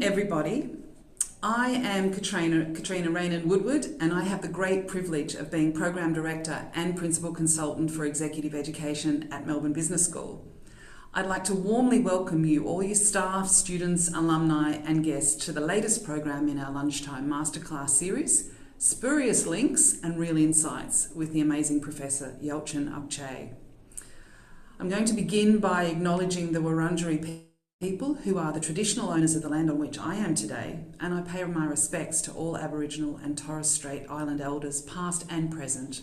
everybody. I am Katrina Raynon-Woodward, and I have the great privilege of being Program Director and Principal Consultant for Executive Education at Melbourne Business School. I'd like to warmly welcome you, all your staff, students, alumni and guests, to the latest program in our lunchtime masterclass series, Spurious Links and Real Insights, with the amazing Professor Yelchin Akchay. I'm going to begin by acknowledging the Wurundjeri people who are the traditional owners of the land on which I am today, and I pay my respects to all Aboriginal and Torres Strait Island elders, past and present.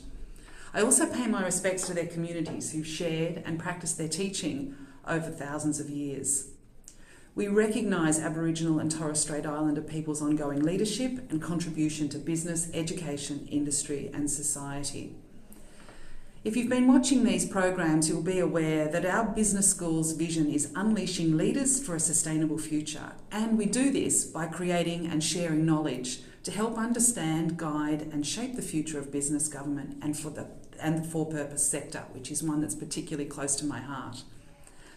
I also pay my respects to their communities who've shared and practiced their teaching over thousands of years. We recognise Aboriginal and Torres Strait Islander people's ongoing leadership and contribution to business, education, industry and society. If you've been watching these programs, you'll be aware that our business school's vision is unleashing leaders for a sustainable future. And we do this by creating and sharing knowledge to help understand, guide and shape the future of business, government and the for-purpose sector, which is one that's particularly close to my heart.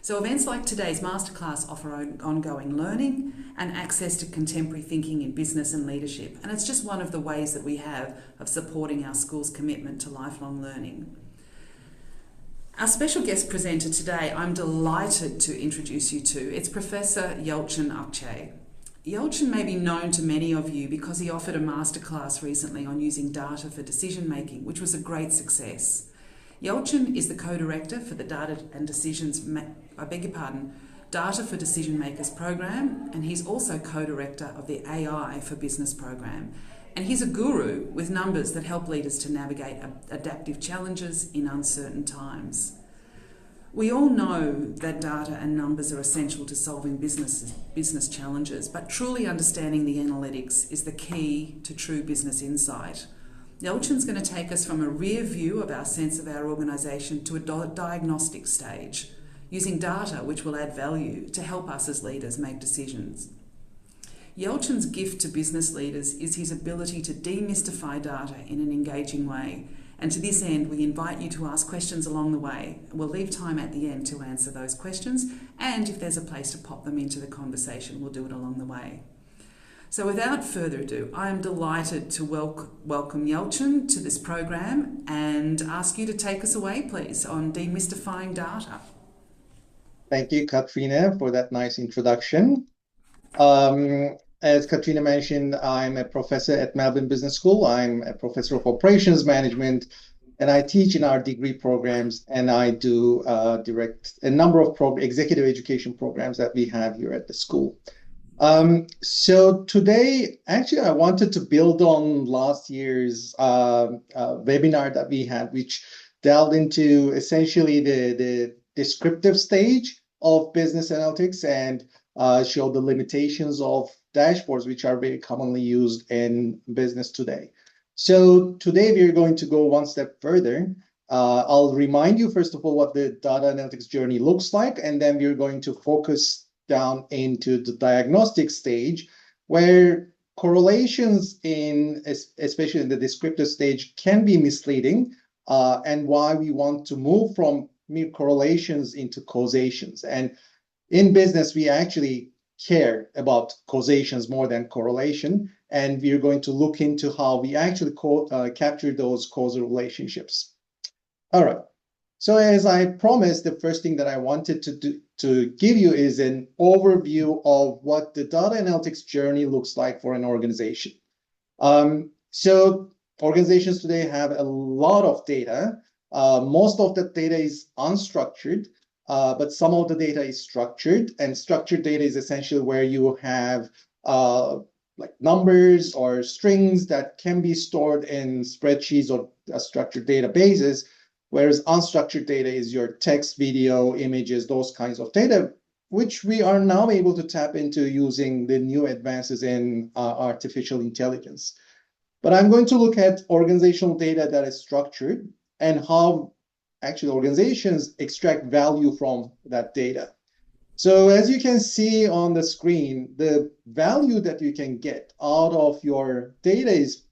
So events like today's masterclass offer ongoing learning and access to contemporary thinking in business and leadership. And it's just one of the ways that we have of supporting our school's commitment to lifelong learning. Our special guest presenter today, I'm delighted to introduce you to. It's Professor Yelchin Akchay. Yelchin may be known to many of you because he offered a masterclass recently on using data for decision making, which was a great success. Yelchin is the co-director for the Data for Decision Makers program, and he's also co-director of the AI for Business program. And he's a guru with numbers that help leaders to navigate adaptive challenges in uncertain times. We all know that data and numbers are essential to solving business challenges, but truly understanding the analytics is the key to true business insight. Yelchin's going to take us from a rear view of our sense of our organisation to a diagnostic stage, using data which will add value to help us as leaders make decisions. Yelchin's gift to business leaders is his ability to demystify data in an engaging way. And to this end, we invite you to ask questions along the way. We'll leave time at the end to answer those questions. And if there's a place to pop them into the conversation, we'll do it along the way. So without further ado, I am delighted to welcome Yelchin to this program and ask you to take us away, please, on demystifying data. Thank you, Katrina, for that nice introduction. As Katrina mentioned, I'm a professor at Melbourne Business School. I'm a professor of operations management, and I teach in our degree programs, and I do direct a number of executive education programs that we have here at the school. So today, actually, I wanted to build on last year's webinar that we had, which delved into essentially the descriptive stage of business analytics and show the limitations of dashboards, which are very commonly used in business today. So today we're going to go one step further. I'll remind you, first of all, what the data analytics journey looks like, and then we're going to focus down into the diagnostic stage, where correlations especially in the descriptive stage, can be misleading, and why we want to move from mere correlations into causations. And in business, we actually care about causations more than correlation, and we're going to look into how we actually capture those causal relationships. All right. So as I promised, the first thing that I wanted to give you is an overview of what the data analytics journey looks like for an organization. So organizations today have a lot of data. Most of the data is unstructured. But some of the data is structured, and structured data is essentially where you have like numbers or strings that can be stored in spreadsheets or structured databases, whereas unstructured data is your text, video, images, those kinds of data, which we are now able to tap into using the new advances in artificial intelligence. But I'm going to look at organizational data that is structured and how actually organizations extract value from that data. So as you can see on the screen, the value that you can get out of your data is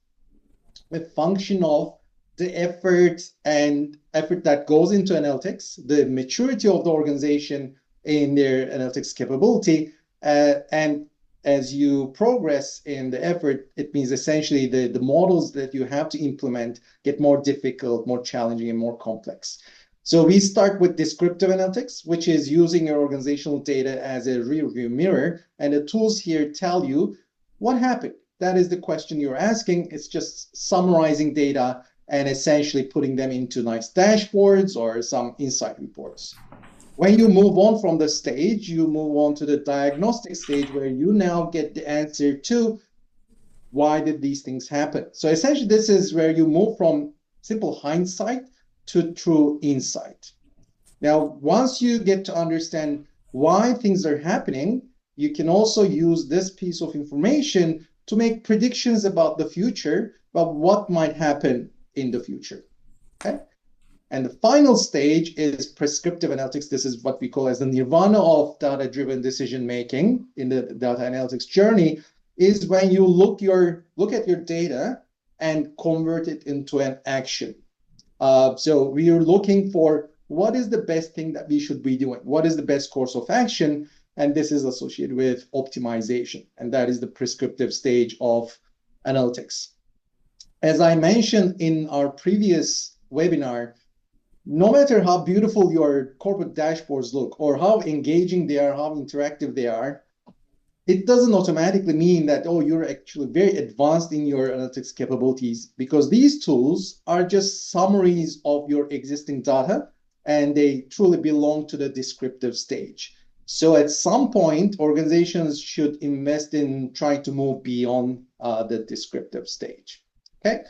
a function of the effort that goes into analytics, the maturity of the organization in their analytics capability, and as you progress in the effort, it means essentially the models that you have to implement get more difficult, more challenging, and more complex. So we start with descriptive analytics, which is using your organizational data as a rear view mirror. And the tools here tell you what happened. That is the question you're asking. It's just summarizing data and essentially putting them into nice dashboards or some insight reports. When you move on from the stage, you move on to the diagnostic stage where you now get the answer to why did these things happen. So essentially, this is where you move from simple hindsight to true insight. Now, once you get to understand why things are happening, you can also use this piece of information to make predictions about the future, about what might happen in the future. Okay? And the final stage is prescriptive analytics. This is what we call as the nirvana of data-driven decision making in the data analytics journey, is when you look at your data and convert it into an action. So we are looking for what is the best thing that we should be doing? What is the best course of action? And this is associated with optimization. And that is the prescriptive stage of analytics. As I mentioned in our previous webinar, no matter how beautiful your corporate dashboards look or how engaging they are, how interactive they are, it doesn't automatically mean that, oh, you're actually very advanced in your analytics capabilities, because these tools are just summaries of your existing data and they truly belong to the descriptive stage. So at some point, organizations should invest in trying to move beyond the descriptive stage. Okay.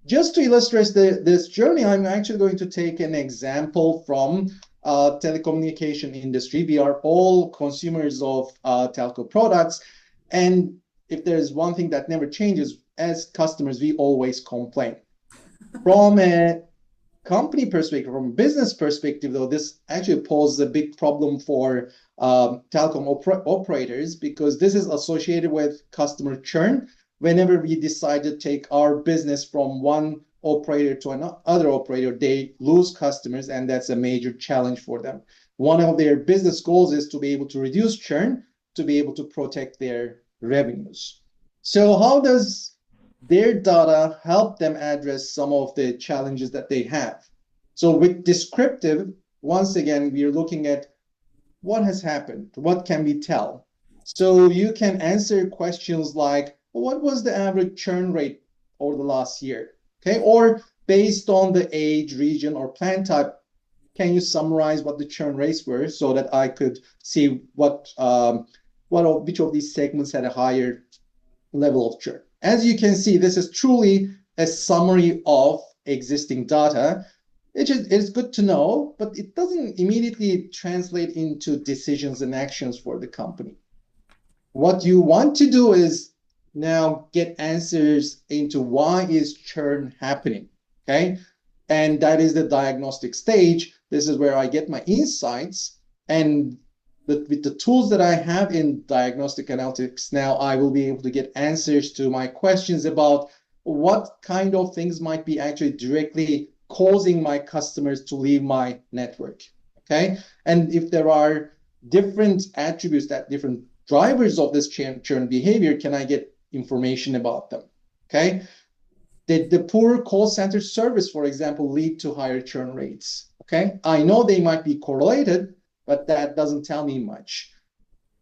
Just to illustrate this journey, I'm actually going to take an example from telecommunication industry. We are all consumers of telco products. And if there's one thing that never changes, as customers, we always complain. From a company perspective, from a business perspective, though, this actually poses a big problem for telecom operators, because this is associated with customer churn. Whenever we decide to take our business from one operator to another operator, they lose customers, and that's a major challenge for them. One of their business goals is to be able to reduce churn, to be able to protect their revenues. So how does their data help them address some of the challenges that they have? So with descriptive, once again, we are looking at what has happened, what can we tell? So you can answer questions like, what was the average churn rate over the last year? Okay, or based on the age, region, or plan type, can you summarize what the churn rates were so that I could see which of these segments had a higher level of churn? As you can see, this is truly a summary of existing data. It is good to know, but it doesn't immediately translate into decisions and actions for the company. What you want to do is now get answers into why is churn happening, okay? And that is the diagnostic stage. This is where I get my insights, and with the tools that I have in diagnostic analytics now, I will be able to get answers to my questions about what kind of things might be actually directly causing my customers to leave my network, okay? And if there are different attributes, that different drivers of this churn behavior, can I get information about them, okay? Did the poor call center service, for example, lead to higher churn rates, okay? I know they might be correlated, but that doesn't tell me much.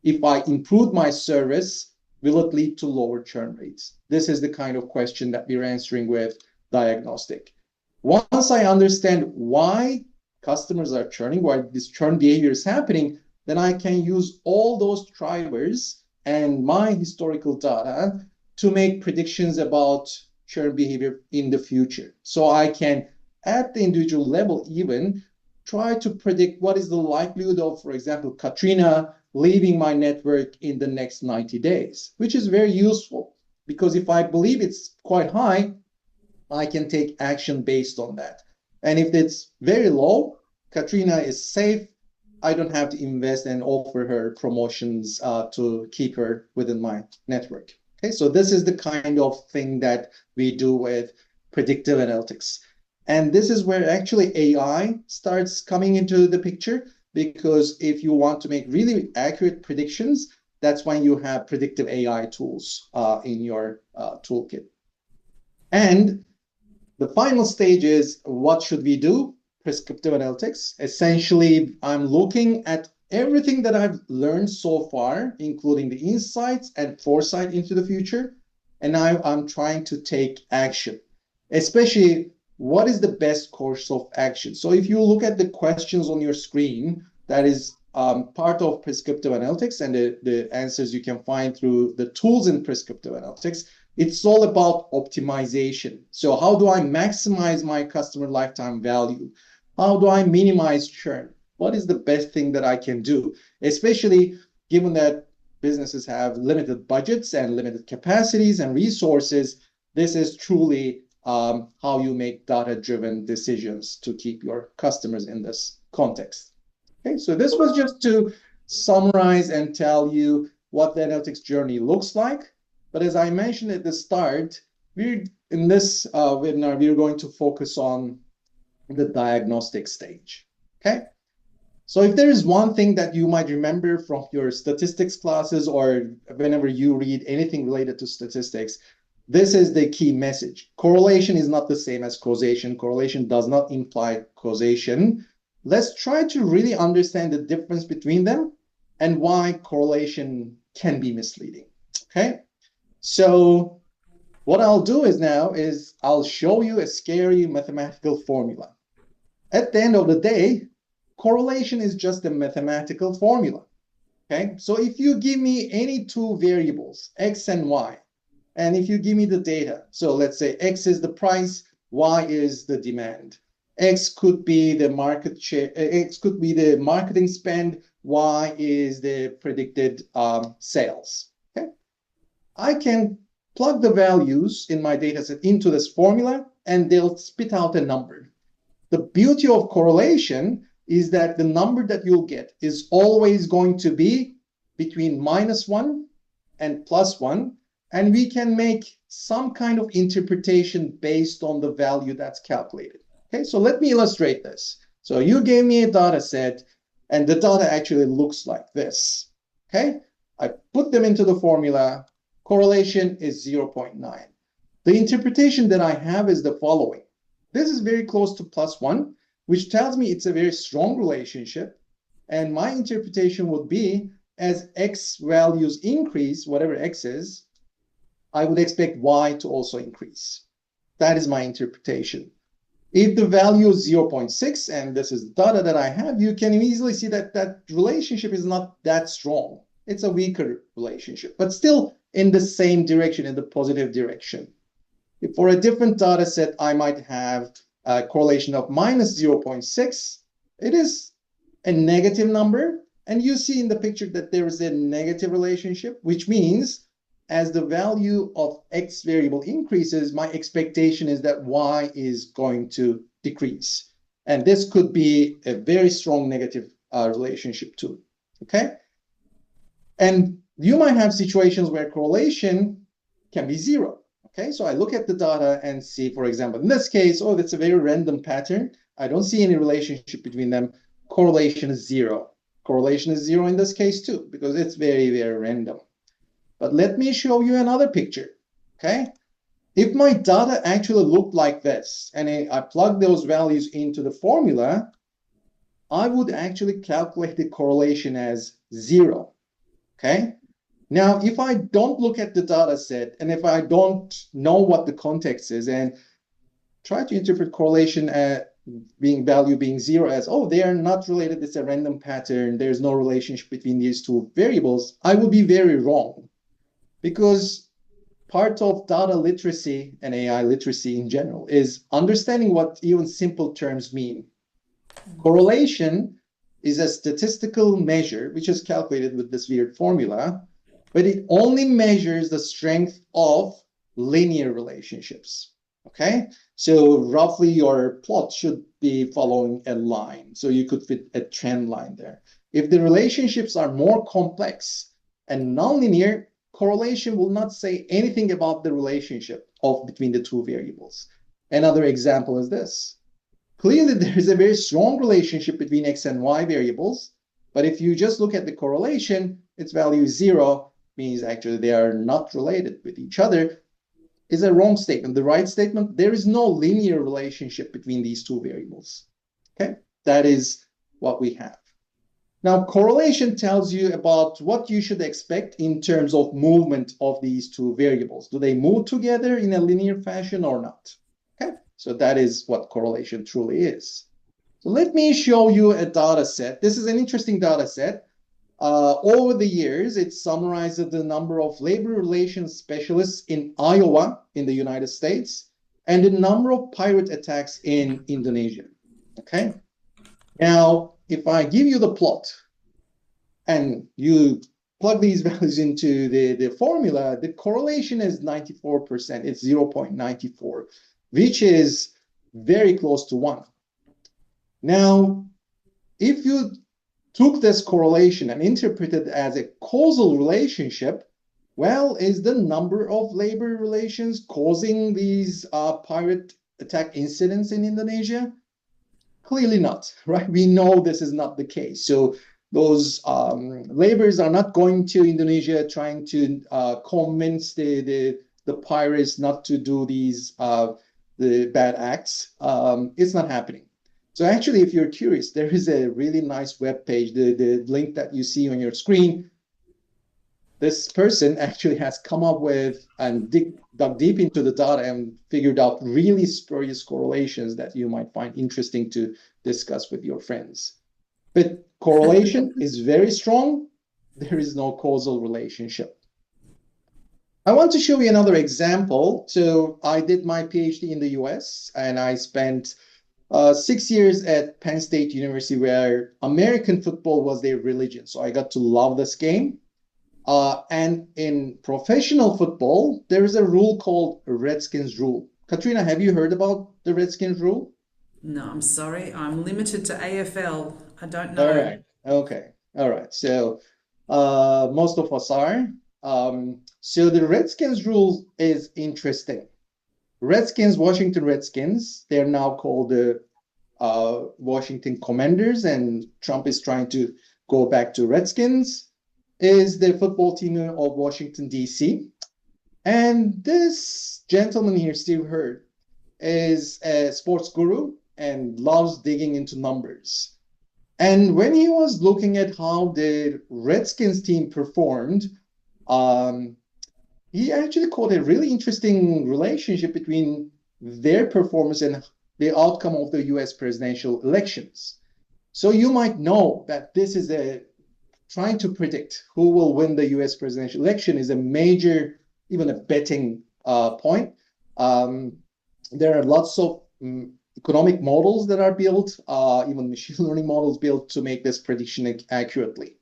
If I improve my service, will it lead to lower churn rates? This is the kind of question that we're answering with diagnostic. Once I understand why customers are churning, why this churn behavior is happening, then I can use all those drivers and my historical data to make predictions about churn behavior in the future. So I can, at the individual level even, try to predict what is the likelihood of, for example, Katrina leaving my network in the next 90 days, which is very useful, because if I believe it's quite high, I can take action based on that. And if it's very low, Katrina is safe, I don't have to invest and offer her promotions to keep her within my network. Okay, so this is the kind of thing that we do with predictive analytics. And this is where actually AI starts coming into the picture, because if you want to make really accurate predictions, that's when you have predictive AI tools in your toolkit. And the final stage is, what should we do? Prescriptive analytics. Essentially, I'm looking at everything that I've learned so far, including the insights and foresight into the future. And now I'm trying to take action, especially what is the best course of action. So if you look at the questions on your screen, that is part of prescriptive analytics, and the answers you can find through the tools in prescriptive analytics. It's all about optimization. So how do I maximize my customer lifetime value? How do I minimize churn? What is the best thing that I can do? Especially given that businesses have limited budgets and limited capacities and resources, this is truly how you make data-driven decisions to keep your customers in this context. Okay, so this was just to summarize and tell you what the analytics journey looks like. But as I mentioned at the start, in this webinar, we're going to focus on the diagnostic stage. Okay, so if there is one thing that you might remember from your statistics classes or whenever you read anything related to statistics, this is the key message. Correlation is not the same as causation. Correlation does not imply causation. Let's try to really understand the difference between them and why correlation can be misleading. Okay, so what I'll do is I'll show you a scary mathematical formula. At the end of the day, correlation is just a mathematical formula. Okay, so if you give me any two variables, x and y, and if you give me the data, so let's say x is the price, y is the demand. X could be the market share, X could be the marketing spend, Y is the predicted sales. Okay, I can plug the values in my data set into this formula and they'll spit out a number. The beauty of correlation is that the number that you'll get is always going to be between -1 and +1, and we can make some kind of interpretation based on the value that's calculated. Okay, so let me illustrate this. So you gave me a data set, and the data actually looks like this. Okay, I put them into the formula. Correlation is 0.9. The interpretation that I have is the following. This is very close to +1, which tells me it's a very strong relationship. And my interpretation would be, as X values increase, whatever X is, I would expect Y to also increase. That is my interpretation. If the value is 0.6, and this is the data that I have, you can easily see that that relationship is not that strong. It's a weaker relationship, but still in the same direction, in the positive direction. If for a different data set, I might have a correlation of -0.6. It is a negative number, and you see in the picture that there is a negative relationship, which means as the value of X variable increases, my expectation is that Y is going to decrease. And this could be a very strong negative relationship too, okay? And you might have situations where correlation can be 0, okay? So I look at the data and see, for example, in this case, oh, that's a very random pattern. I don't see any relationship between them. Correlation is 0. Correlation is 0 in this case too, because it's very, very random. But let me show you another picture, okay? If my data actually looked like this, and I plug those values into the formula, I would actually calculate the correlation as 0, okay? Now, if I don't look at the data set, and if I don't know what the context is, and try to interpret correlation value being 0 as, oh, they are not related, it's a random pattern, there's no relationship between these two variables, I would be very wrong. Because part of data literacy and AI literacy in general is understanding what even simple terms mean. Correlation is a statistical measure, which is calculated with this weird formula, but it only measures the strength of linear relationships, okay? So roughly your plot should be following a line. So you could fit a trend line there. If the relationships are more complex and nonlinear, correlation will not say anything about the relationship between the two variables. Another example is this. Clearly, there is a very strong relationship between X and Y variables, But if you just look at the correlation, its value is 0, means actually they are not related with each other, is a wrong statement. The right statement, there is no linear relationship between these two variables. Okay, that is what we have. Now, correlation tells you about what you should expect in terms of movement of these two variables. Do they move together in a linear fashion or not? Okay, so that is what correlation truly is. So let me show you a data set. This is an interesting data set. Over the years, it summarizes the number of labor relations specialists in Iowa in the United States and the number of pirate attacks in Indonesia. Okay. Now, if I give you the plot and you plug these values into the formula, the correlation is 94%. It's 0.94, which is very close to 1. Now, if you took this correlation and interpreted it as a causal relationship, well, is the number of labor relations causing these pirate attack incidents in Indonesia? Clearly not, right? We know this is not the case. So those laborers are not going to Indonesia trying to convince the pirates not to do these the bad acts. It's not happening. So actually, if you're curious, there is a really nice web page, the link that you see on your screen. This person actually has come up with and dug deep into the data and figured out really spurious correlations that you might find interesting to discuss with your friends. But correlation is very strong. There is no causal relationship. I want to show you another example. So I did my PhD in the US, and I spent 6 years at Penn State University, where American football was their religion. So I got to love this game. And in professional football, there is a rule called Redskins rule. Katrina, have you heard about the Redskins rule? No, I'm sorry. I'm limited to AFL. I don't All know. right. Okay. All right. So most of us are. So the Redskins rule is interesting. Redskins, Washington Redskins, they're now called the Washington Commanders, and Trump is trying to go back to Redskins, is the football team of Washington, D.C. And this gentleman here, Steve Hurd, is a sports guru and loves digging into numbers. And when he was looking at how the Redskins team performed, he actually caught a really interesting relationship between their performance and the outcome of the US presidential elections. So you might know that this is trying to predict who will win the US presidential election is a major, even a betting point. There are lots of economic models that are built, even machine learning models built to make this prediction accurately.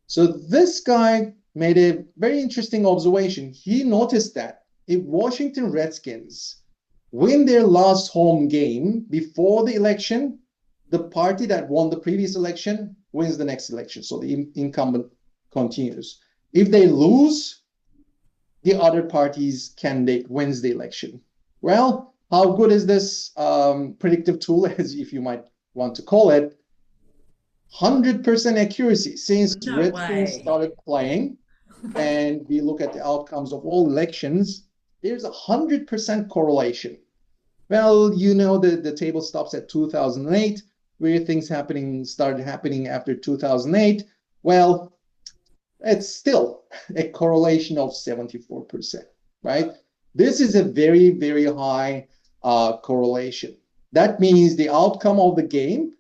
So this guy made a very interesting observation. He noticed that if Washington Redskins win their last home game before the election, the party that won the previous election wins the next election. So the incumbent continues. If they lose, the other party's candidate wins the election. Well, how good is this predictive tool, as if you might want to call it? 100% accuracy. Since No Redskins way. started playing, and we look at the outcomes of all elections, there's 100% correlation. Well, you know, the table stops at 2008. Weird things started happening after 2008. Well, it's still a correlation of 74%, right? This is a very, very high correlation. That means the outcome of the game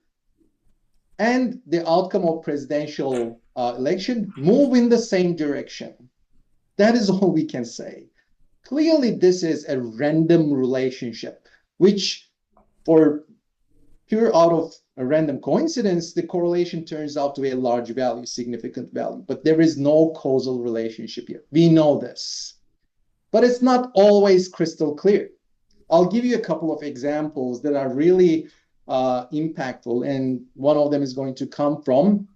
and the outcome of presidential election move in the same direction. That is all we can say. Clearly, this is a random relationship, which for pure out of a random coincidence, the correlation turns out to be a large value, significant value, but there is no causal relationship here. We know this, but it's not always crystal clear. I'll give you a couple of examples that are really impactful, and one of them is going to come from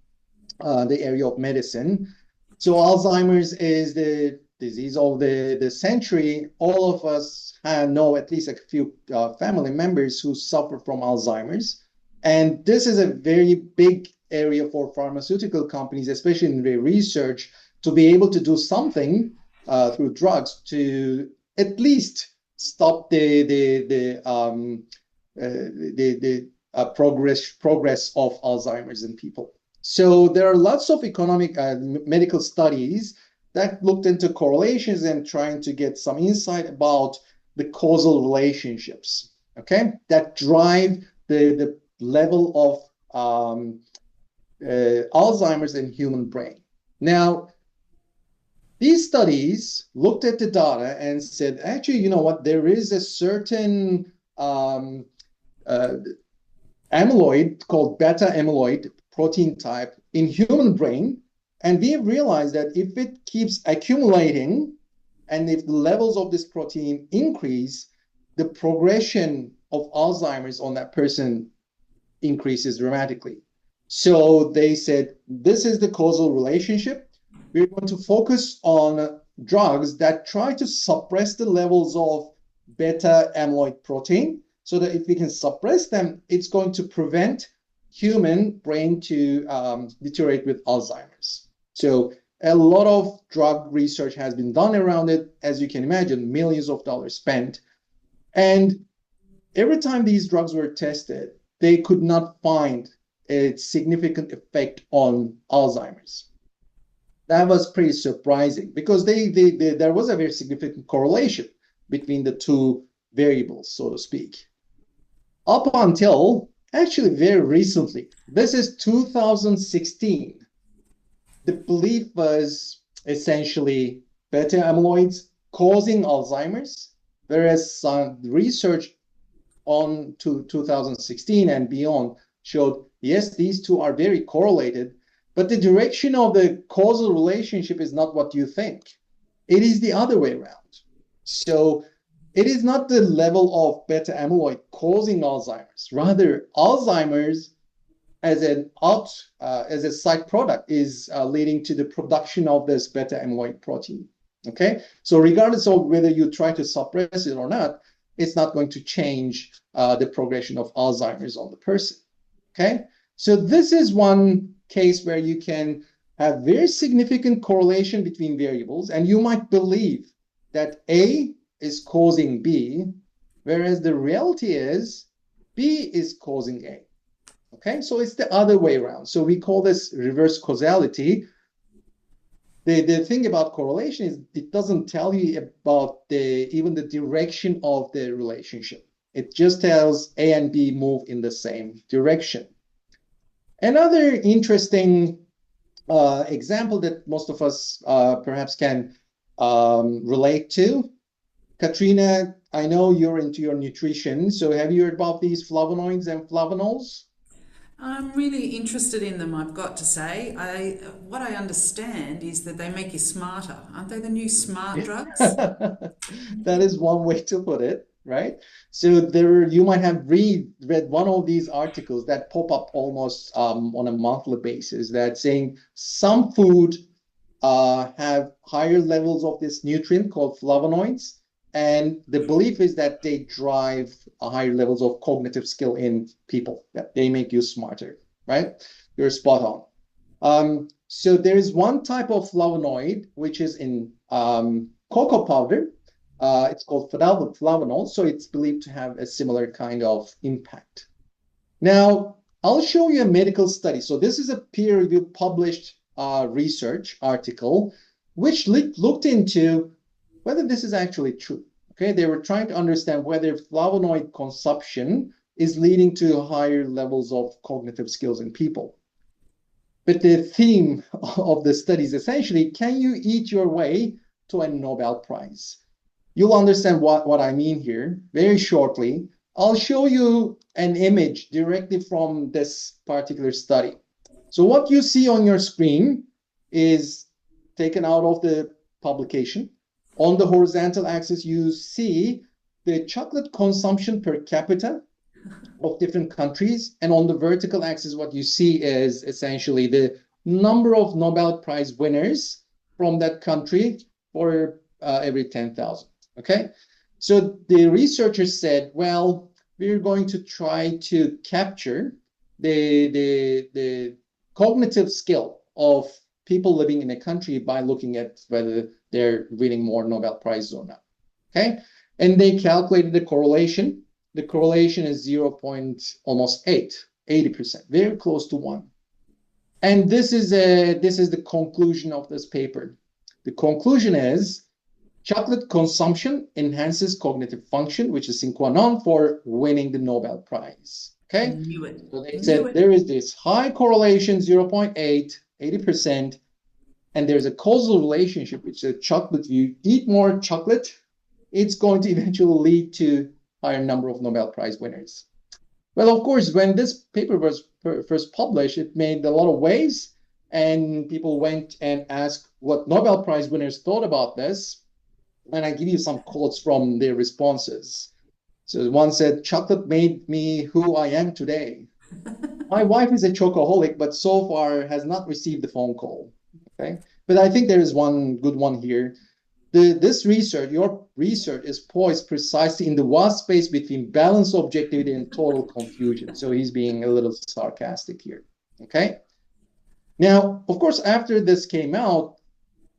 the area of medicine. So Alzheimer's is the disease of the century. All of us know at least a few family members who suffer from Alzheimer's. And this is a very big area for pharmaceutical companies, especially in their research, to be able to do something through drugs to at least stop progress of Alzheimer's in people. So there are lots of economic medical studies that looked into correlations and trying to get some insight about the causal relationships, okay, that drive the level of Alzheimer's in human brain. Now, these studies looked at the data and said, actually, you know what, there is a certain amyloid called beta amyloid protein type in human brain. And we have realized that if it keeps accumulating and if the levels of this protein increase, the progression of Alzheimer's on that person increases dramatically. So they said, this is the causal relationship. We're going to focus on drugs that try to suppress the levels of beta amyloid protein so that if we can suppress them, it's going to prevent human brain to deteriorate with Alzheimer's. So a lot of drug research has been done around it. As you can imagine, millions of dollars spent. And every time these drugs were tested, they could not find a significant effect on Alzheimer's. That was pretty surprising because there was a very significant correlation between the two variables, so to speak. Up until actually very recently, this is 2016, the belief was essentially beta amyloids causing Alzheimer's, whereas some research on to 2016 and beyond showed, yes, these two are very correlated, but the direction of the causal relationship is not what you think. It is the other way around. So it is not the level of beta amyloid causing Alzheimer's. Rather, Alzheimer's as a side product is leading to the production of this beta amyloid protein. Okay, so regardless of whether you try to suppress it or not, it's not going to change the progression of Alzheimer's on the person. Okay, so this is one case where you can have very significant correlation between variables, and you might believe that A is causing B, whereas the reality is B is causing A. Okay, so it's the other way around. So we call this reverse causality. The thing about correlation is it doesn't tell you about even the direction of the relationship. It just tells A and B move in the same direction. Another interesting example that most of us perhaps can relate to. Katrina, I know you're into your nutrition, so have you heard about these flavonoids and flavonols? I'm really interested in them, I've got to say. What I understand is that they make you smarter. Aren't they the new smart drugs? That is one way to put it, right? So there, you might have read one of these articles that pop up almost on a monthly basis that saying some food have higher levels of this nutrient called flavonoids, and the belief is that they drive higher levels of cognitive skill in people, that they make you smarter, right? You're spot on. So there is one type of flavonoid, which is in cocoa powder. It's called flavanol, so it's believed to have a similar kind of impact. Now, I'll show you a medical study. So this is a peer-reviewed published research article, which looked into whether this is actually true. Okay, they were trying to understand whether flavonoid consumption is leading to higher levels of cognitive skills in people. But the theme of the study is essentially, can you eat your way to a Nobel Prize? You'll understand what I mean here very shortly. I'll show you an image directly from this particular study. So what you see on your screen is taken out of the publication. On the horizontal axis, you see the chocolate consumption per capita of different countries. And on the vertical axis, what you see is essentially the number of Nobel Prize winners from that country for every 10,000. Okay, so the researchers said, well, we're going to try to capture the cognitive skill of people living in a country by looking at whether they're winning more Nobel Prizes or not. Okay, and they calculated the correlation. The correlation is 0.8, 80%, very close to 1. And this is the conclusion of this paper. The conclusion is chocolate consumption enhances cognitive function, which is sine qua non for winning the Nobel Prize. Okay, Knew it. so they said there is this high correlation, 0.8, 80%, and there's a causal relationship, which is chocolate. If you eat more chocolate, it's going to eventually lead to higher number of Nobel Prize winners. Well, of course, when this paper was first published, it made a lot of waves, and people went and asked what Nobel Prize winners thought about this. And I give you some quotes from their responses. So one said, chocolate made me who I am today. My wife is a chocoholic, but so far has not received a phone call. Okay, but I think there is one good one here. This research, your research, is poised precisely in the vast space between balanced objectivity and total confusion. So he's being a little sarcastic here. Okay. Now, of course, after this came out,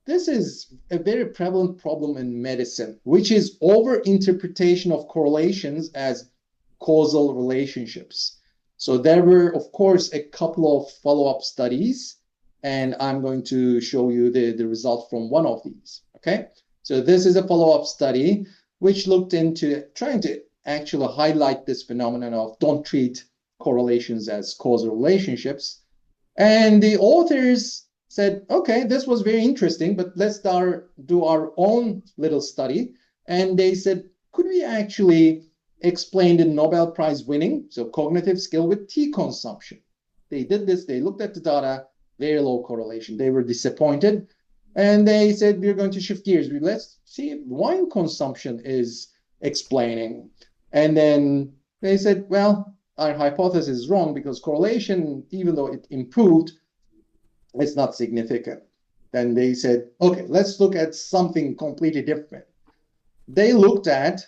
this is a very prevalent problem in medicine, which is over-interpretation of correlations as causal relationships. So there were, of course, a couple of follow-up studies, and I'm going to show you the result from one of these. Okay. So this is a follow-up study which looked into trying to actually highlight this phenomenon of don't treat correlations as causal relationships. And the authors said, okay, this was very interesting, but let's do our own little study. And they said, could we actually explain the Nobel Prize winning, so cognitive skill, with tea consumption? They did this, they looked at the data, very low correlation. They were disappointed. And they said, we're going to shift gears. Let's see if wine consumption is explaining. And then they said, well, our hypothesis is wrong because correlation, even though it improved, it's not significant. Then they said, okay, let's look at something completely different. They looked at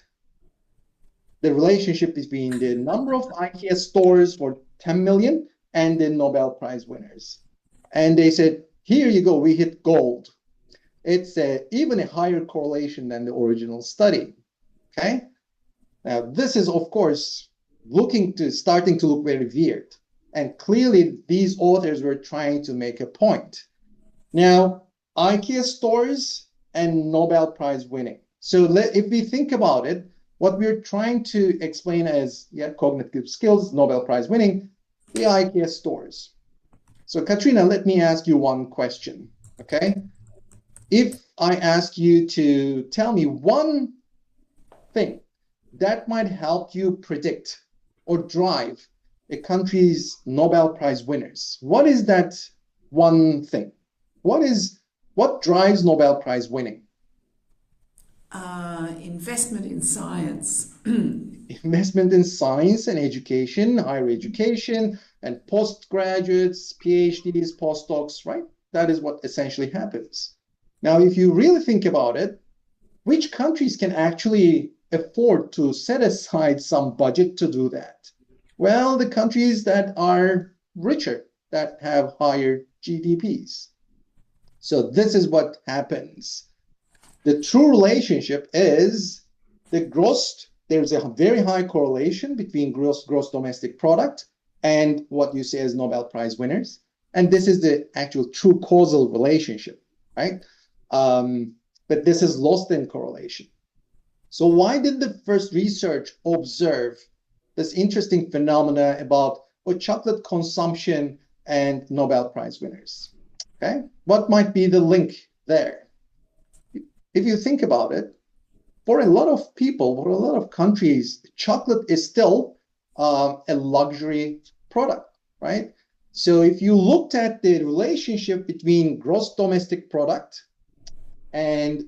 the relationship between the number of IKEA stores for 10 million and the Nobel Prize winners. And they said, here you go, we hit gold. It's even a higher correlation than the original study. Okay. Now, this is, of course, starting to look very weird. And clearly, these authors were trying to make a point. Now, IKEA stores and Nobel Prize winning. So if we think about it, what we're trying to explain as cognitive skills, Nobel Prize winning, the IKEA stores. So, Katrina, let me ask you one question. Okay. If I ask you to tell me one thing that might help you predict or drive a country's Nobel Prize winners, what is that one thing? What drives Nobel Prize winning? Investment in science. Investment in science and education, higher education, and postgraduates, PhDs, postdocs, right? That is what essentially happens. Now, if you really think about it, which countries can actually afford to set aside some budget to do that? Well, the countries that are richer, that have higher GDPs. So this is what happens. The true relationship is there's a very high correlation between gross domestic product and what you say as Nobel Prize winners. And this is the actual true causal relationship, right? But this is lost in correlation. So why did the first research observe this interesting phenomena about chocolate consumption and Nobel Prize winners? Okay, what might be the link there? If you think about it, for a lot of people, for a lot of countries, chocolate is still a luxury product, right? So if you looked at the relationship between gross domestic product and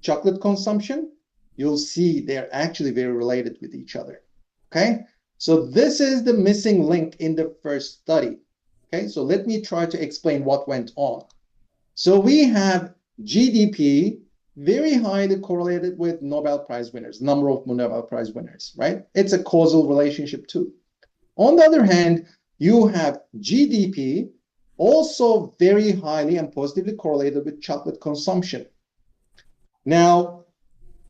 chocolate consumption, you'll see they're actually very related with each other. Okay, so this is the missing link in the first study. Okay, so let me try to explain what went on. So we have GDP very highly correlated with Nobel Prize winners, number of Nobel Prize winners, right? It's a causal relationship too. On the other hand, you have GDP also very highly and positively correlated with chocolate consumption. Now,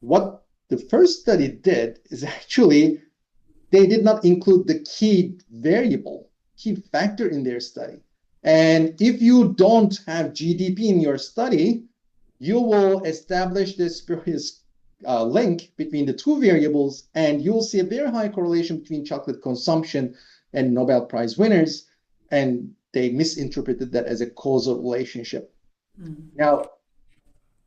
what the first study did is actually they did not include the key variable, key factor in their study. And if you don't have GDP in your study, you will establish this spurious link between the two variables, and you'll see a very high correlation between chocolate consumption and Nobel Prize winners. And they misinterpreted that as a causal relationship. Now,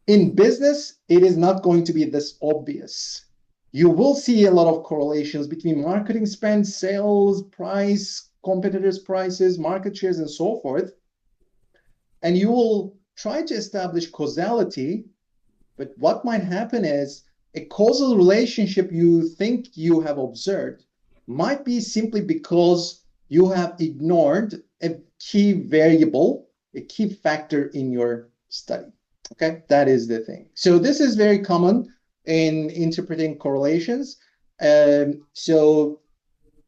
in business, it is not going to be this obvious. You will see a lot of correlations between marketing spend, sales, price, competitors' prices, market shares, and so forth. And you will try to establish causality, but what might happen is a causal relationship you think you have observed might be simply because you have ignored a key variable, a key factor in your study. Okay, that is the thing. So this is very common in interpreting correlations. So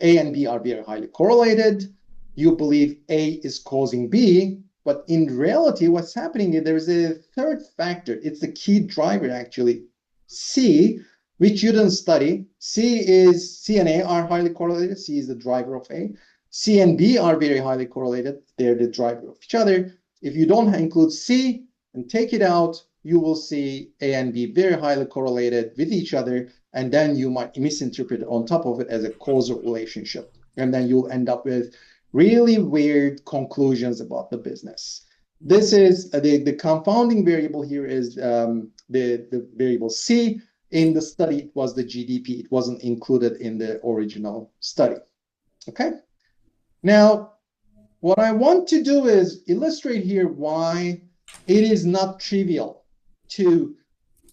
A and B are very highly correlated. You believe A is causing B, but in reality, what's happening is there's a third factor. It's the key driver, actually. C, which you didn't study. C and A are highly correlated. C is the driver of A. C and B are very highly correlated. They're the driver of each other. If you don't include C and take it out, you will see A and B very highly correlated with each other, and then you might misinterpret on top of it as a causal relationship. And then you'll end up with really weird conclusions about the business. This is the confounding variable here is the variable C. In the study, it was the GDP. It wasn't included in the original study. Okay. Now, what I want to do is illustrate here why it is not trivial to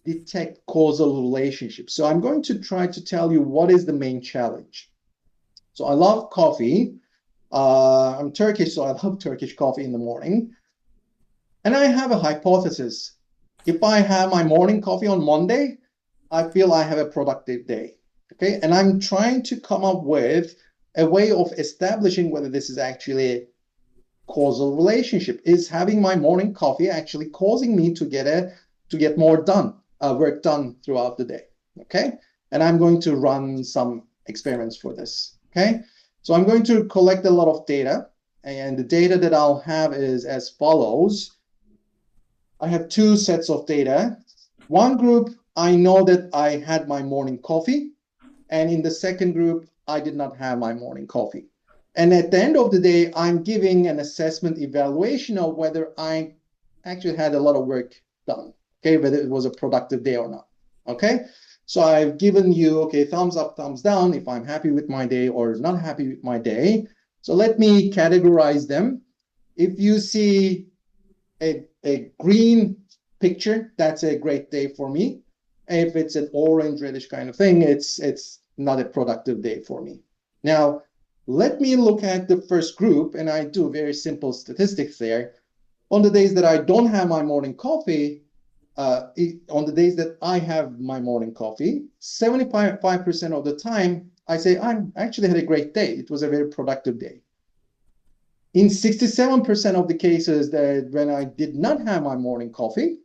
detect causal relationships. So I'm going to try to tell you what is the main challenge. So I love coffee. I'm Turkish, so I love Turkish coffee in the morning. And I have a hypothesis. If I have my morning coffee on Monday, I feel I have a productive day. Okay, and I'm trying to come up with a way of establishing whether this is actually a causal relationship. Is having my morning coffee actually causing me to get more done, work done throughout the day? Okay, and I'm going to run some experiments for this. Okay, so I'm going to collect a lot of data, and the data that I'll have is as follows. I have two sets of data. One group, I know that I had my morning coffee, and in the second group, I did not have my morning coffee. And at the end of the day, I'm giving an assessment evaluation of whether I actually had a lot of work done, okay, whether it was a productive day or not, okay? So I've given you, okay, thumbs up, thumbs down, if I'm happy with my day or not happy with my day. So let me categorize them. If you see a green picture, that's a great day for me. If it's an orange, reddish kind of thing, it's not a productive day for me. Now, let me look at the first group, and I do very simple statistics there. On the days that I don't have my morning coffee, on the days that I have my morning coffee, 75% of the time, I say, I actually had a great day. It was a very productive day. In 67% of the cases that when I did not have my morning coffee,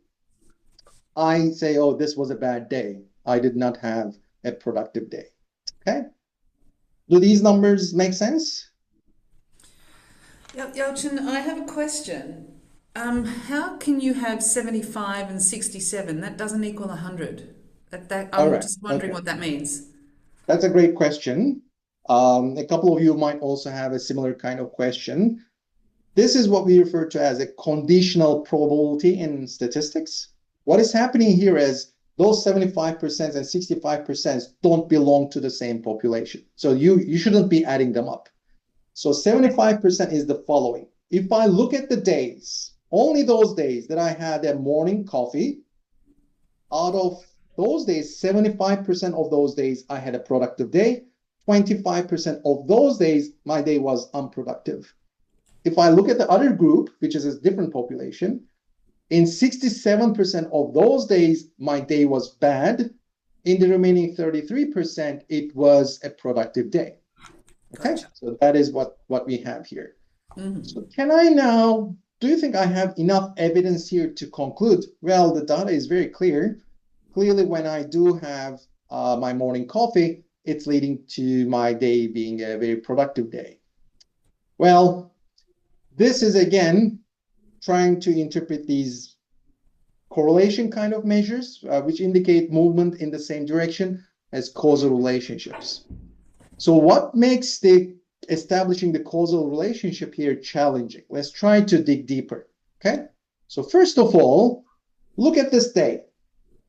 I say, oh, this was a bad day. I did not have a productive day. Okay? Do these numbers make sense? Yalchin, I have a question. How can you have 75 and 67? That doesn't equal 100. All I'm right. just wondering Okay. what that means. That's a great question. A couple of you might also have a similar kind of question. This is what we refer to as a conditional probability in statistics. What is happening here is those 75% and 65% don't belong to the same population. So you shouldn't be adding them up. So 75% is the following. If I look at the days, only those days that I had a morning coffee, out of those days, 75% of those days I had a productive day. 25% of those days, my day was unproductive. If I look at the other group, which is a different population, in 67% of those days, my day was bad. In the remaining 33%, it was a productive day. Okay, Gotcha. so that is what we have here. So can I now, do you think I have enough evidence here to conclude? Well, the data is very clear. Clearly, when I do have my morning coffee, it's leading to my day being a very productive day. Well, this is again trying to interpret these correlation kind of measures, which indicate movement in the same direction as causal relationships. So what makes the establishing the causal relationship here challenging? Let's try to dig deeper, okay? So first of all, look at this day.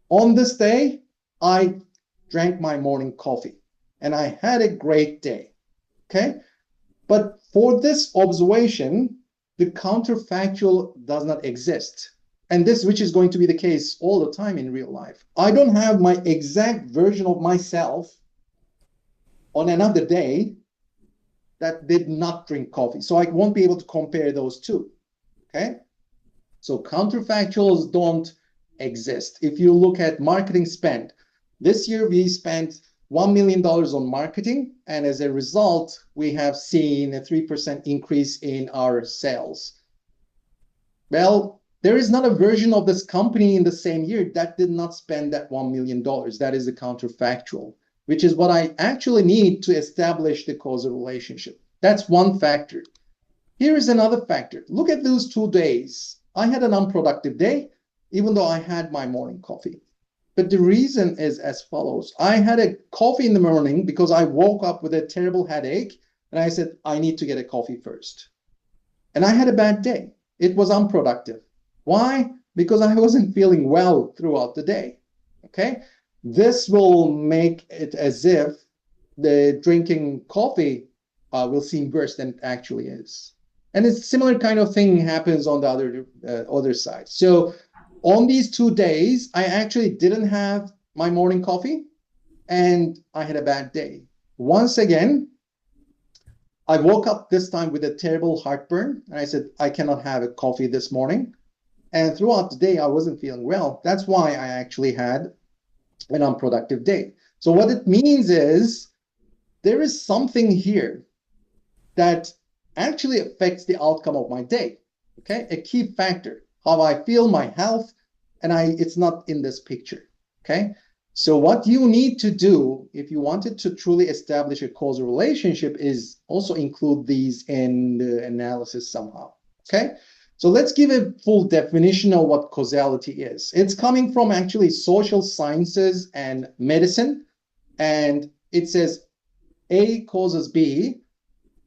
On this day, I drank my morning coffee and I had a great day, okay? But for this observation, the counterfactual does not exist. And this, which is going to be the case all the time in real life. I don't have my exact version of myself on another day that did not drink coffee. So I won't be able to compare those two, okay? So counterfactuals don't exist. If you look at marketing spend, this year we spent $1 million on marketing, and as a result, we have seen a 3% increase in our sales. Well, there is not a version of this company in the same year that did not spend that $1 million. That is the counterfactual, which is what I actually need to establish the causal relationship. That's one factor. Here is another factor. Look at those 2 days. I had an unproductive day, even though I had my morning coffee. But the reason is as follows. I had a coffee in the morning because I woke up with a terrible headache, and I said, I need to get a coffee first. And I had a bad day. It was unproductive. Why? Because I wasn't feeling well throughout the day. Okay? This will make it as if the drinking coffee will seem worse than it actually is. And it's similar kind of thing happens on the other side. So on these 2 days, I actually didn't have my morning coffee and I had a bad day. Once again, I woke up this time with a terrible heartburn and I said, I cannot have a coffee this morning. And throughout the day, I wasn't feeling well. That's why I actually had an unproductive day. So what it means is there is something here that actually affects the outcome of my day. Okay, a key factor, how I feel, my health, and it's not in this picture. Okay, so what you need to do if you wanted to truly establish a causal relationship is also include these in the analysis somehow. Okay, so let's give a full definition of what causality is. It's coming from actually social sciences and medicine, and it says A causes B.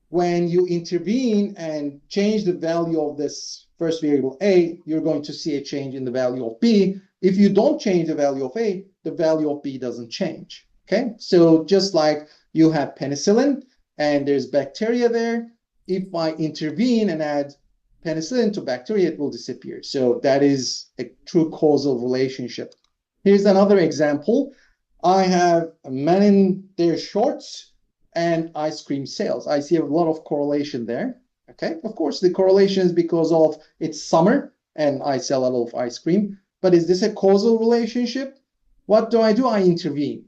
When you intervene and change the value of this first variable A, you're going to see a change in the value of B. If you don't change the value of A, the value of B doesn't change. Okay, so just like you have penicillin and there's bacteria there, if I intervene and add penicillin to bacteria, it will disappear. So that is a true causal relationship. Here's another example. I have men in their shorts and ice cream sales. I see a lot of correlation there. Okay, of course, the correlation is because of it's summer and I sell a lot of ice cream. But is this a causal relationship? What do? I intervene.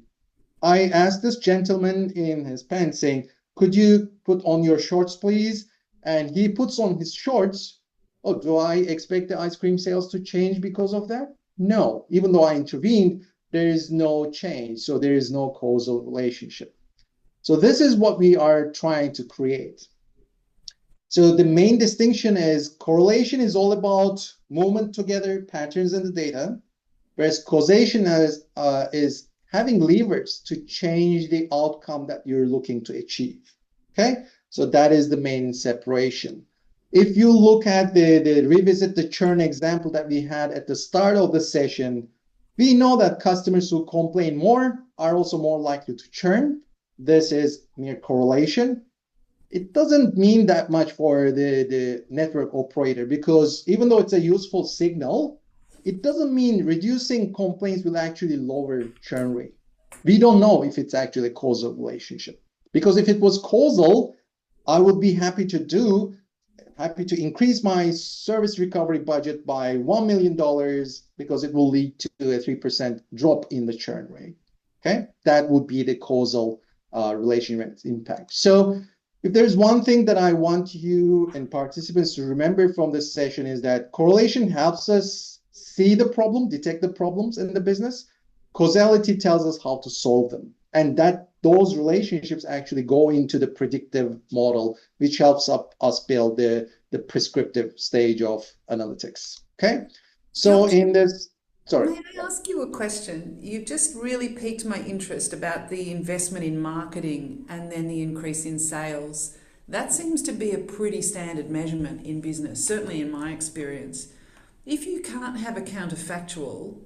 I asked this gentleman in his pants saying, could you put on your shorts, please? And he puts on his shorts. Oh, do I expect the ice cream sales to change because of that? No, even though I intervened, there is no change. So there is no causal relationship. So this is what we are trying to create. So the main distinction is correlation is all about movement together, patterns in the data, whereas causation is having levers to change the outcome that you're looking to achieve. Okay, so that is the main separation. If you look at revisit the churn example that we had at the start of the session, we know that customers who complain more are also more likely to churn. This is mere correlation. It doesn't mean that much for the network operator because even though it's a useful signal, it doesn't mean reducing complaints will actually lower churn rate. We don't know if it's actually a causal relationship because if it was causal, I would be happy to increase my service recovery budget by $1 million because it will lead to a 3% drop in the churn rate. Okay, that would be the causal relationship impact. So If there's one thing that I want you and participants to remember from this session is that correlation helps us see the problem, detect the problems in the business. Causality tells us how to solve them. And that those relationships actually go into the predictive model, which helps us build the prescriptive stage of analytics. Okay. So in this, sorry. May I ask you a question? You've just really piqued my interest about the investment in marketing and then the increase in sales. That seems to be a pretty standard measurement in business, certainly in my experience. If you can't have a counterfactual,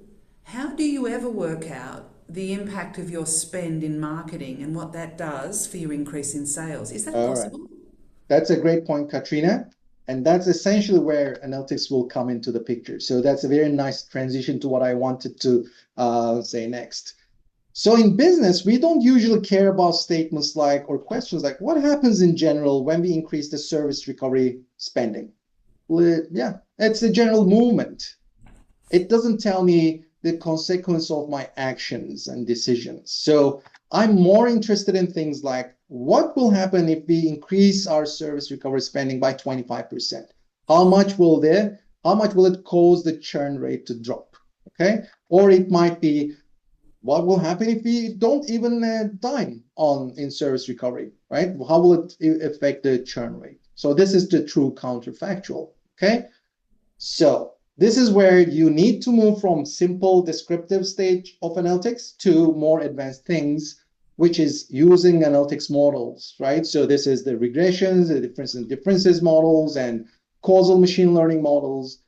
how do you ever work out the impact of your spend in marketing and what that does for your increase in sales? Is that All right. possible? That's a great point, Katrina. And that's essentially where analytics will come into the picture. So that's a very nice transition to what I wanted to say next. So in business, we don't usually care about statements like, or questions like, what happens in general when we increase the service recovery spending? Well, yeah, it's a general movement. It doesn't tell me the consequence of my actions and decisions. So I'm more interested in things like what will happen if we increase our service recovery spending by 25%? How much will it cause the churn rate to drop? Okay. Or it might be what will happen if we don't even dime on in service recovery, right? How will it affect the churn rate? So this is the true counterfactual. Okay. So this is where you need to move from simple descriptive stage of analytics to more advanced things, which is using analytics models, right? So this is the regressions, the difference in differences models, and causal machine learning models.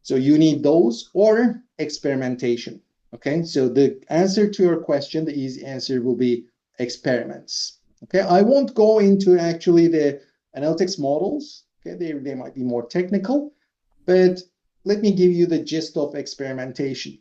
So you need those or experimentation. Okay, so the answer to your question, the easy answer will be experiments. Okay, I won't go into actually the analytics models. Okay, they might be more technical, but let me give you the gist of experimentation.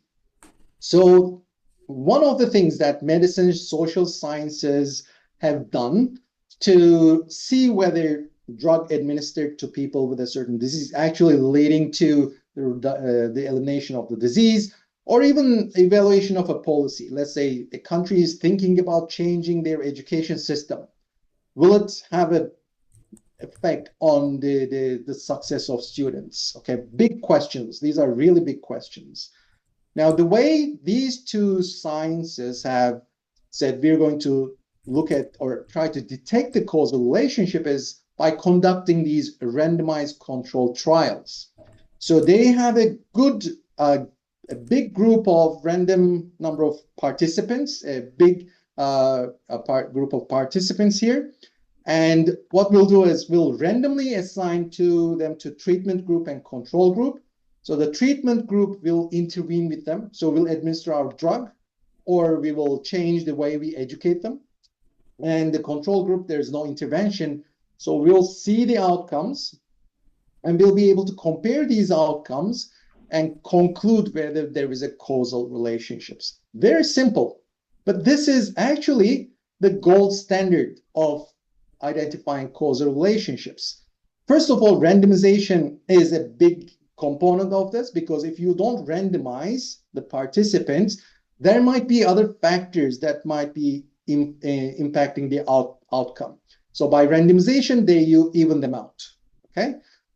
So one of the things that medicine, social sciences have done to see whether drug administered to people with a certain disease actually leading to the elimination of the disease or even evaluation of a policy. Let's say a country is thinking about changing their education system. Will it have an effect on the success of students? Okay, big questions. These are really big questions. Now, the way these two sciences have said we're going to look at or try to detect the causal relationship is by conducting these randomized controlled trials. So they have a big group of random number of participants, a big group of participants here. And what we'll do is we'll randomly assign to them to treatment group and control group. So the treatment group will intervene with them. So we'll administer our drug or we will change the way we educate them. And the control group, there's no intervention. So we'll see the outcomes and we'll be able to compare these outcomes and conclude whether there is a causal relationships. Very simple, but this is actually the gold standard of identifying causal relationships. First of all, randomization is a big component of this because if you don't randomize the participants, there might be other factors that might be impacting the outcome. So by randomization, you even them out. Okay,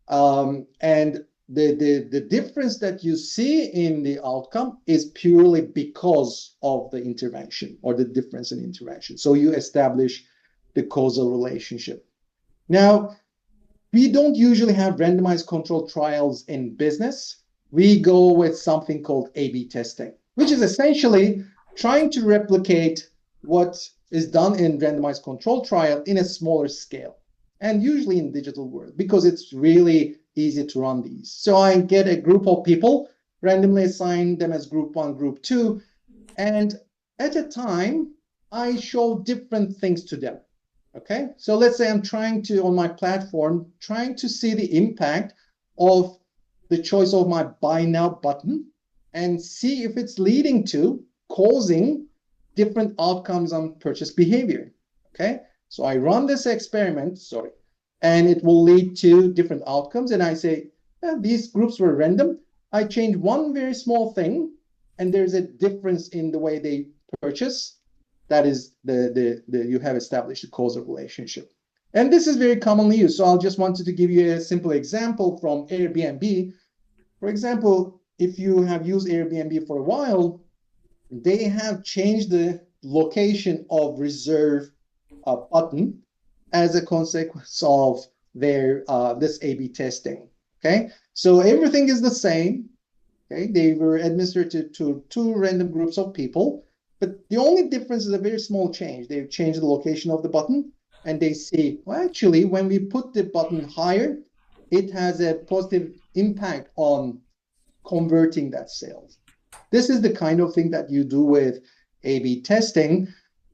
and the difference that you see in the outcome is purely because of the intervention or the difference in intervention. So you establish the causal relationship. Now, we don't usually have randomized controlled trials in business. We go with something called A/B testing, which is essentially trying to replicate what is done in randomized controlled trial in a smaller scale, and usually in digital world, because it's really easy to run these. So I get a group of people, randomly assign them as group 1, group 2, and at a time, I show different things to them. Okay, so let's say I'm trying to, on my platform, trying to see the impact of the choice of my buy now button and see if it's leading to causing different outcomes on purchase behavior. Okay, so I run this experiment, and it will lead to different outcomes. And I say, these groups were random. I change one very small thing, and there's a difference in the way they purchase. That is you have established a causal relationship. And this is very commonly used. So I'll just wanted to give you a simple example from Airbnb. For example, if you have used Airbnb for a while, they have changed the location of reserve button as a consequence of their this A/B testing. Okay, so everything is the same. Okay, they were administered to two random groups of people, but the only difference is a very small change. They've changed the location of the button, and they see, well, actually, when we put the button higher, it has a positive impact on converting that sales. This is the kind of thing that you do with A/B testing.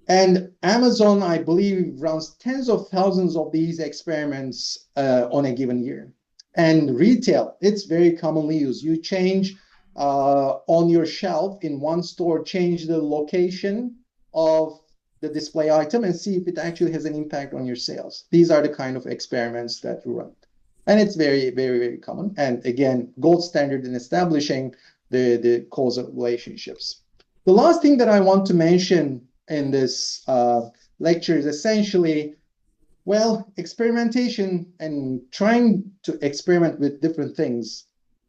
And Amazon, I believe, runs tens of thousands of these experiments on a given year. And retail, it's very commonly used. You change on your shelf in one store, change the location of the display item and see if it actually has an impact on your sales. These are the kind of experiments that we run. And it's very, very, very common. And again, gold standard in establishing the causal relationships. The last thing that I want to mention in this lecture is essentially, well, experimentation and trying to experiment with different things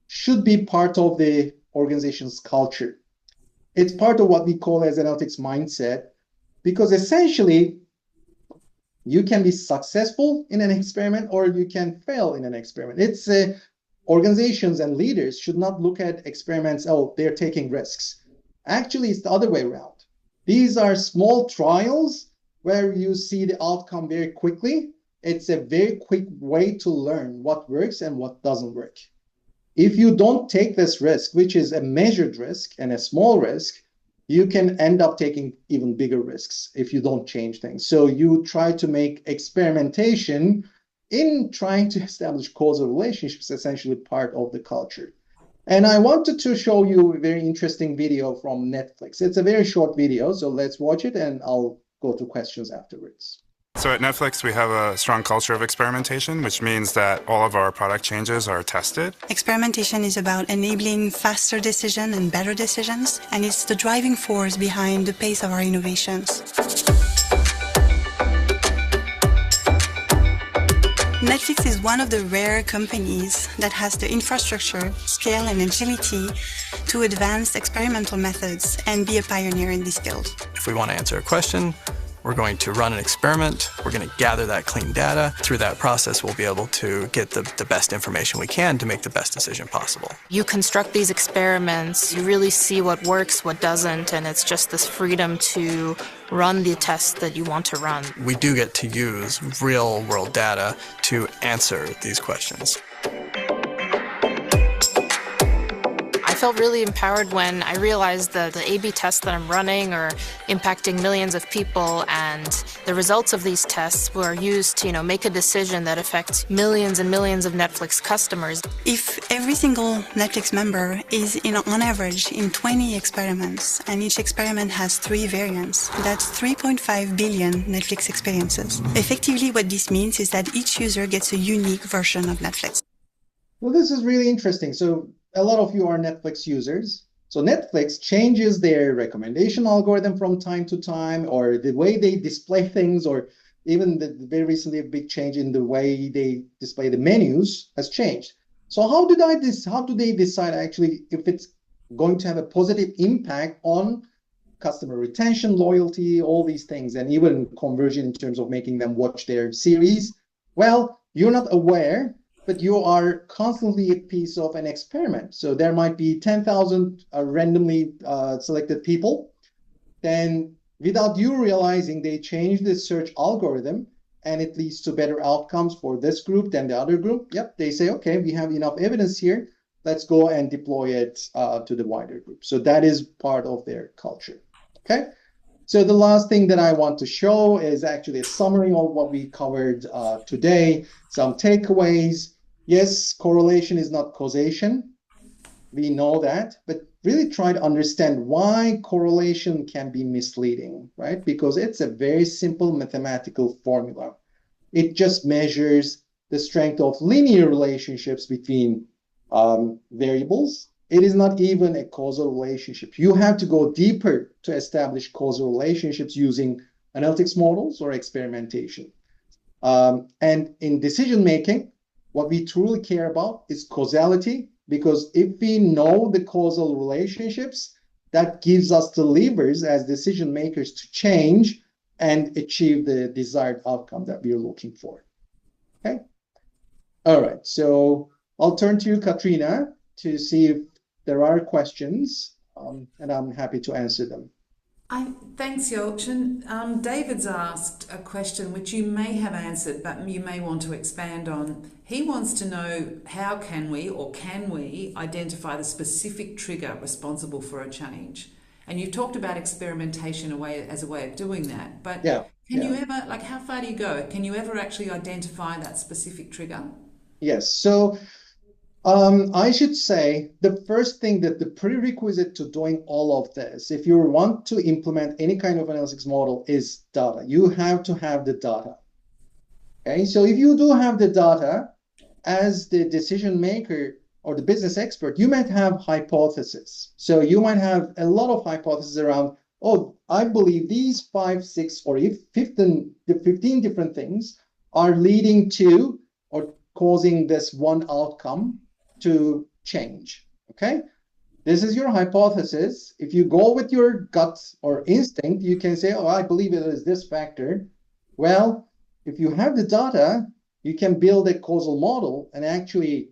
should be part of the organization's culture. It's part of what we call as analytics mindset, because essentially you can be successful in an experiment or you can fail in an experiment. It's organizations and leaders should not look at experiments, oh, they're taking risks. Actually, it's the other way around. These are small trials where you see the outcome very quickly. It's a very quick way to learn what works and what doesn't work. If you don't take this risk, which is a measured risk and a small risk, you can end up taking even bigger risks if you don't change things. So you try to make experimentation in trying to establish causal relationships essentially part of the culture. And I wanted to show you a very interesting video from Netflix. It's a very short video, so let's watch it and I'll go to questions afterwards. So at Netflix, we have a strong culture of experimentation, which means that all of our product changes are tested. Experimentation is about enabling faster decision and better decisions, and it's the driving force behind the pace of our innovations. Netflix is one of the rare companies that has the infrastructure, scale, and agility to advance experimental methods and be a pioneer in this field. If we want to answer a question, we're going to run an experiment. We're going to gather that clean data. Through that process, we'll be able to get the best information we can to make the best decision possible. You construct these experiments, you really see what works, what doesn't, and it's just this freedom to run the tests that you want to run. We do get to use real-world data to answer these questions. I felt really empowered when I realized that the A/B tests that I'm running are impacting millions of people, and the results of these tests were used to, make a decision that affects millions and millions of Netflix customers. If every single Netflix member is on average in 20 experiments, and each experiment has 3 variants, that's 3.5 billion Netflix experiences. Effectively, what this means is that each user gets a unique version of Netflix. Well, this is really interesting. So a lot of you are Netflix users. So Netflix changes their recommendation algorithm from time to time, or the way they display things, or even very recently a big change in the way they display the menus has changed. So how do they decide actually if it's going to have a positive impact on customer retention, loyalty, all these things, and even conversion in terms of making them watch their series? Well, you're not aware, but you are constantly a piece of an experiment. So there might be 10,000 randomly selected people. Then without you realizing, they change the search algorithm and it leads to better outcomes for this group than the other group. Yep, they say, okay, we have enough evidence here. Let's go and deploy it to the wider group. So that is part of their culture, okay? So the last thing that I want to show is actually a summary of what we covered today, some takeaways. Yes, correlation is not causation. We know that, but really try to understand why correlation can be misleading, right? Because it's a very simple mathematical formula. It just measures the strength of linear relationships between variables. It is not even a causal relationship. You have to go deeper to establish causal relationships using analytics models or experimentation. And in decision making, what we truly care about is causality, because if we know the causal relationships, that gives us the levers as decision makers to change and achieve the desired outcome that we're looking for. Okay. All right. So I'll turn to you, Katrina, to see if there are questions, and I'm happy to answer them. Thanks, Yelchin. David's asked a question which you may have answered, but you may want to expand on. He wants to know, how can we identify the specific trigger responsible for a change? And you've talked about experimentation as a way of doing that, but can you ever, like, how far do you go? Can you ever actually identify that specific trigger? Yes. So I should say the first thing, that the prerequisite to doing all of this, if you want to implement any kind of analytics model, is data. You have to have the data. Okay, so if you do have the data, as the decision maker or the business expert, you might have hypotheses. So you might have a lot of hypotheses around, oh, I believe these 5, 6, or 15 different things are leading to or causing this one outcome to change. Okay, this is your hypothesis. If you go with your gut or instinct, you can say, oh, I believe it is this factor. Well, if you have the data, you can build a causal model and actually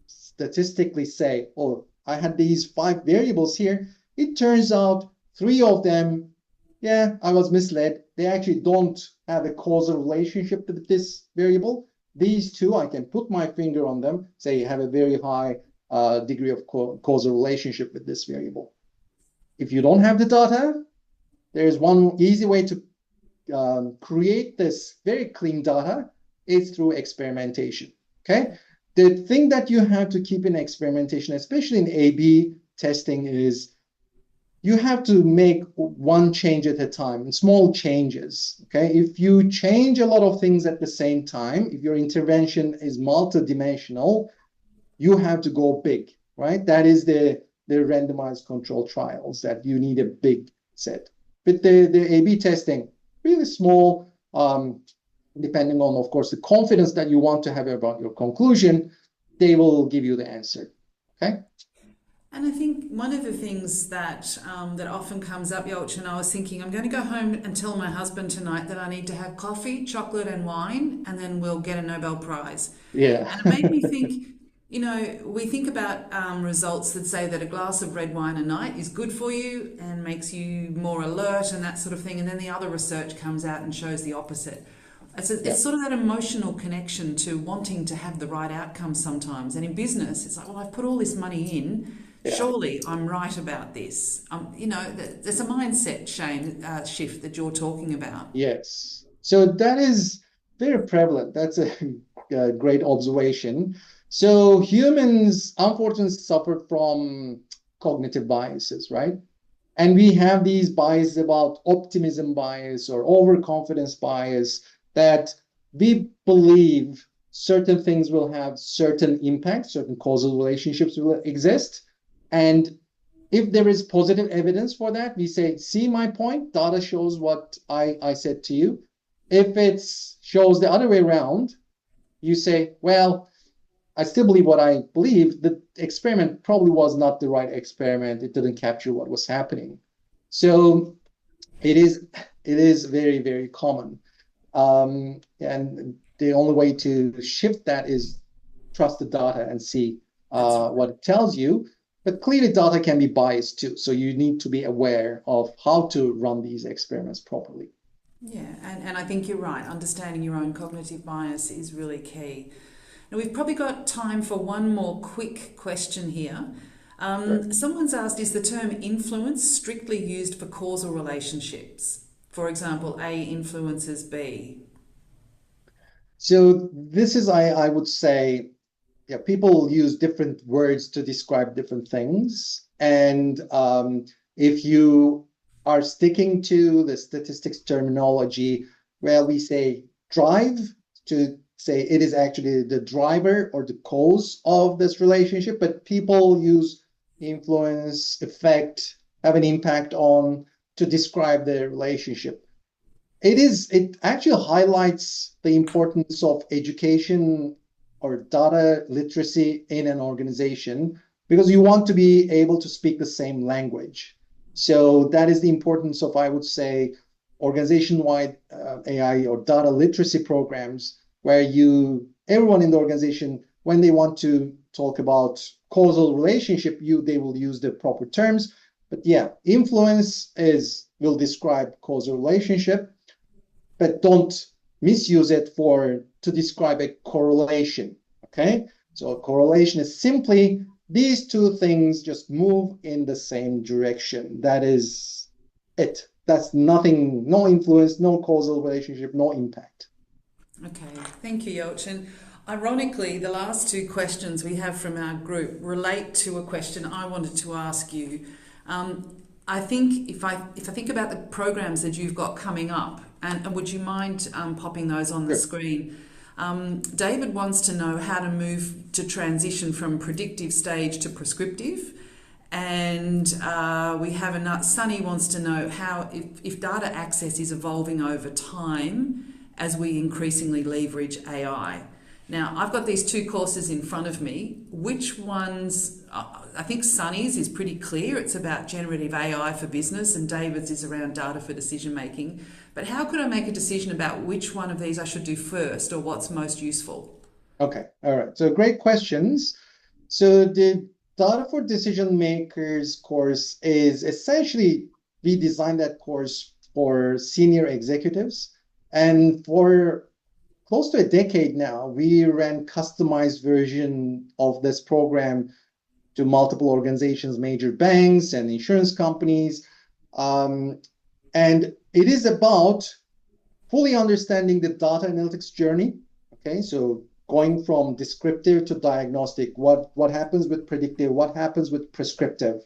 statistically say, oh, I had these 5 variables here. It turns out 3 of them, I was misled. They actually don't have a causal relationship with this variable. These 2, I can put my finger on them, say have a very high degree of causal relationship with this variable. If you don't have the data, there's one easy way to create this very clean data, is through experimentation. Okay, the thing that you have to keep in experimentation, especially in A/B testing, is you have to make one change at a time, small changes. Okay, if you change a lot of things at the same time, if your intervention is multidimensional, you have to go big, right? That is the randomized control trials, that you need a big set. But the A/B testing, really small, depending on, of course, the confidence that you want to have about your conclusion, they will give you the answer. Okay. And I think one of the things that that often comes up, Yolch, and I was thinking, I'm going to go home and tell my husband tonight that I need to have coffee, chocolate and wine, and then we'll get a Nobel Prize. Yeah. And it made me think, you know, we think about results that say that a glass of red wine a night is good for you and makes you more alert and that sort of thing. And then the other research comes out and shows the opposite. It's sort of that emotional connection to wanting to have the right outcome sometimes. And in business, it's like, well, I've put all this money in. Surely I'm right about this. You know, there's a mindset shift that you're talking about. Yes. So that is very prevalent. That's a great observation. So humans, unfortunately, suffer from cognitive biases, right? And we have these biases about optimism bias or overconfidence bias, that we believe certain things will have certain impact, certain causal relationships will exist. And if there is positive evidence for that, we say, see my point, data shows what I said to you. If it shows the other way around, you say, well, I still believe what I believe. The experiment probably was not the right experiment. It didn't capture what was happening. So it is very, very common. And the only way to shift that is trust the data and see what it tells you. But clearly data can be biased too. So you need to be aware of how to run these experiments properly. Yeah, and I think you're right. Understanding your own cognitive bias is really key. Now, we've probably got time for one more quick question here. Sure. Someone's asked, is the term influence strictly used for causal relationships? For example, A influences B. So this is, I would say, people use different words to describe different things. And if you are sticking to the statistics terminology, well, we say drive, to say it is actually the driver or the cause of this relationship, but people use influence, effect, have an impact on, to describe the relationship. It actually highlights the importance of education or data literacy in an organization because you want to be able to speak the same language. So that is the importance of, I would say, organization-wide AI or data literacy programs where everyone in the organization, when they want to talk about causal relationship, they will use the proper terms. But yeah, influence will describe causal relationship, but don't misuse it to describe a correlation. Okay, so a correlation is simply these two things just move in the same direction. That is it. That's nothing, no influence, no causal relationship, no impact. Okay, thank you, Yelchin. Ironically, the last two questions we have from our group relate to a question I wanted to ask you. I think if I think about the programs that you've got coming up, and would you mind popping those on the screen? David wants to know how to move to transition from predictive stage to prescriptive. And we have Sunny wants to know how if data access is evolving over time as we increasingly leverage AI. Now, I've got these two courses in front of me. Which ones, I think Sunny's is pretty clear. It's about generative AI for business, and David's is around data for decision making. But how could I make a decision about which one of these I should do first or what's most useful? Okay, all right. So great questions. So the Data for Decision Makers course is essentially, we designed that course for senior executives. And for close to a decade now, we ran customized version of this program to multiple organizations, major banks and insurance companies. And it is about fully understanding the data analytics journey. Okay, so going from descriptive to diagnostic, what happens with predictive, what happens with prescriptive.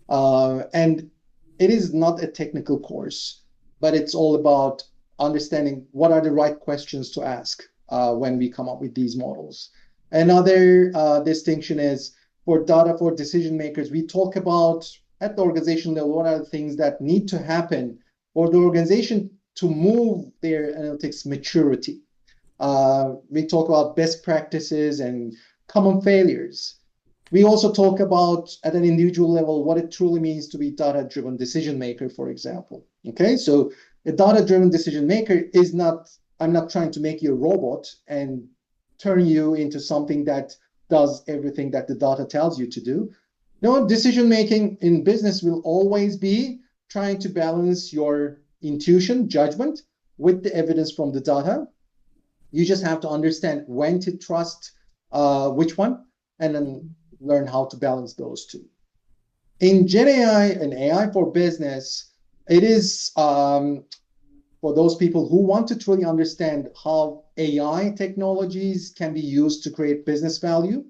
And it is not a technical course, but it's all about understanding what are the right questions to ask when we come up with these models. Another distinction is for data for decision makers, we talk about at the organization level, what are the things that need to happen for the organization to move their analytics maturity. We talk about best practices and common failures. We also talk about at an individual level what it truly means to be data-driven decision maker, for example. Okay, so a data-driven decision maker is not, I'm not trying to make you a robot and turn you into something that does everything that the data tells you to do. No, decision making in business will always be trying to balance your intuition, judgment with the evidence from the data. You just have to understand when to trust which one and then learn how to balance those two. In Gen AI and AI for business, it is for those people who want to truly understand how AI technologies can be used to create business value.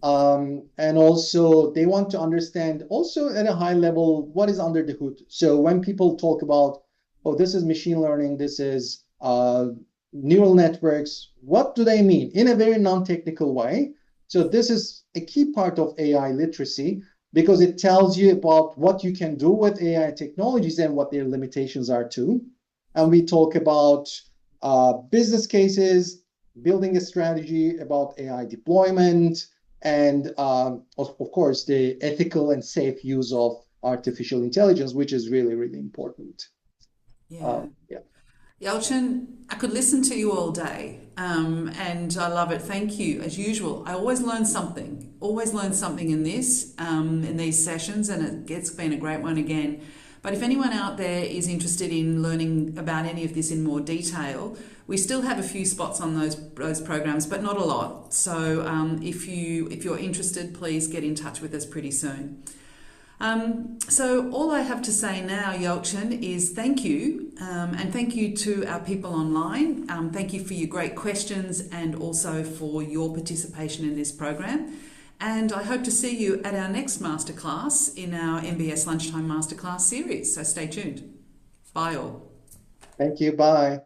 And also they want to understand also at a high level, what is under the hood. So when people talk about, oh, this is machine learning, this is neural networks, what do they mean in a very non-technical way? So this is a key part of AI literacy because it tells you about what you can do with AI technologies and what their limitations are too. And we talk about business cases, building a strategy about AI deployment, and of course, the ethical and safe use of artificial intelligence, which is really, really important. Yeah. Yeah. Yelchin, I could listen to you all day, and I love it. Thank you, as usual. I always learn something in this, in these sessions, and it's been a great one again. But if anyone out there is interested in learning about any of this in more detail, we still have a few spots on those programs, but not a lot. So if you're interested, please get in touch with us pretty soon. So all I have to say now, Yelchin, is thank you, and thank you to our people online. Thank you for your great questions and also for your participation in this program. And I hope to see you at our next masterclass in our MBS Lunchtime Masterclass series. So stay tuned. Bye all. Thank you. Bye.